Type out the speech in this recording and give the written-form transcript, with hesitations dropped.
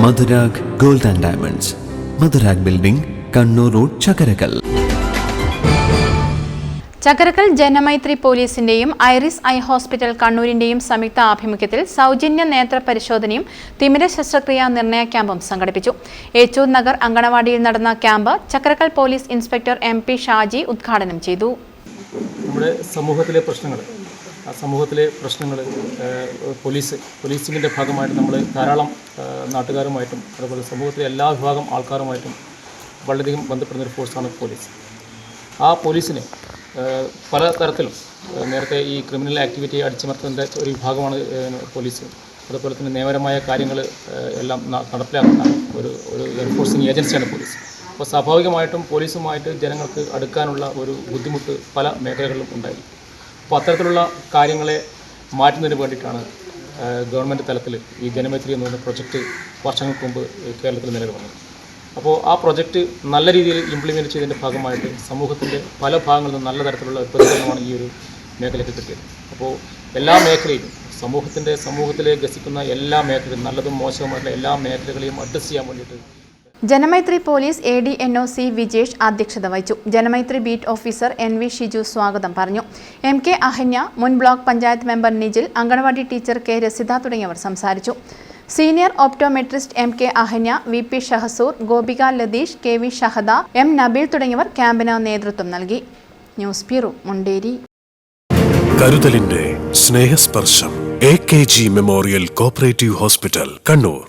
Madhurag gold and diamonds, Madhurag building, Kannur road, Chakkarakal. Chakkarakal Janamaithri പോലീസിന്റെയും iris eye hospital കണ്ണൂരിന്റെയും സംയുക്ത ആഭിമുഖ്യത്തിൽ സൗജന്യ നേത്ര പരിശോധനയും തിമിര ശസ്ത്രക്രിയാ നിർണയ ക്യാമ്പും സംഘടിപ്പിച്ചു. ഏച്ചൂർ നഗർ അങ്കണവാടിയിൽ നടന്ന camp Chakkarakal police inspector MP Shaji ഉദ്ഘാടനം ചെയ്തു. നമ്മുടെ സമൂഹത്തിലെ പ്രശ്നങ്ങൾ പോലീസിങ്ങിൻ്റെ ഭാഗമായിട്ട് നമ്മൾ ധാരാളം നാട്ടുകാരുമായിട്ടും അതുപോലെ സമൂഹത്തിലെ എല്ലാ വിഭാഗം ആൾക്കാരുമായിട്ടും വളരെയധികം ബന്ധപ്പെടുന്ന ഒരു ഫോഴ്സാണ് പോലീസ്. ആ പോലീസിനെ പല തരത്തിലും നേരത്തെ ഈ ക്രിമിനൽ ആക്ടിവിറ്റി അടിച്ചമർത്തുന്നതിൻ്റെ ഒരു വിഭാഗമാണ് പോലീസ്. അതുപോലെ തന്നെ നിയമപരമായ കാര്യങ്ങൾ എല്ലാം നടപ്പിലാക്കുന്ന ഒരു എൻഫോഴ്സിങ് ഏജൻസിയാണ് പോലീസ്. അപ്പോൾ സ്വാഭാവികമായിട്ടും പോലീസുമായിട്ട് ജനങ്ങൾക്ക് അടുക്കാനുള്ള ഒരു ബുദ്ധിമുട്ട് പല മേഖലകളിലും ഉണ്ടായിരുന്നു. അപ്പോൾ അത്തരത്തിലുള്ള കാര്യങ്ങളെ മാറ്റുന്നതിന് വേണ്ടിയിട്ടാണ് ഗവൺമെൻറ് തലത്തിൽ ഈ ജനമൈത്രി എന്ന് പറയുന്ന പ്രൊജക്റ്റ് വർഷങ്ങൾക്ക് മുമ്പ് കേരളത്തിൽ നിലവിൽ വന്നത്. അപ്പോൾ ആ പ്രൊജക്റ്റ് നല്ല രീതിയിൽ ഇംപ്ലിമെൻറ്റ് ചെയ്തതിൻ്റെ ഭാഗമായിട്ട് സമൂഹത്തിൻ്റെ പല ഭാഗങ്ങളിൽ നിന്നും നല്ല തരത്തിലുള്ള പ്രതികരണമാണ് ഈ ഒരു മേഖലയ്ക്ക് കിട്ടിയത്. അപ്പോൾ എല്ലാ മേഖലയിലും സമൂഹത്തിലെ ഗസിക്കുന്ന എല്ലാ മേഖലയും നല്ലതും മോശവുമായിട്ടുള്ള എല്ലാ മേഖലകളെയും അഡ്രസ് ചെയ്യാൻ വേണ്ടിയിട്ട് ജനമൈത്രി പോലീസ് ADNOC വിജേഷ് അധ്യക്ഷത വഹിച്ചു. Janamaithri beat officer NV Shiju സ്വാഗതം പറഞ്ഞു. MK അഹന്യ, മുൻ block panchayat member Nijil, anganwadi teacher K Rasitha തുടങ്ങിയവർ സംസാരിച്ചു. Senior optometrist MK Ahanya, VP Shahsoor, Gopika Latheesh, KV Shahada, M Nabeel തുടങ്ങിയവർ ക്യാമ്പിന് നേതൃത്വം നൽകി. News bureau, Munderi. കരുതലിന്റെ സ്നേഹസ്പർശം AKG memorial cooperative hospital, Kannur.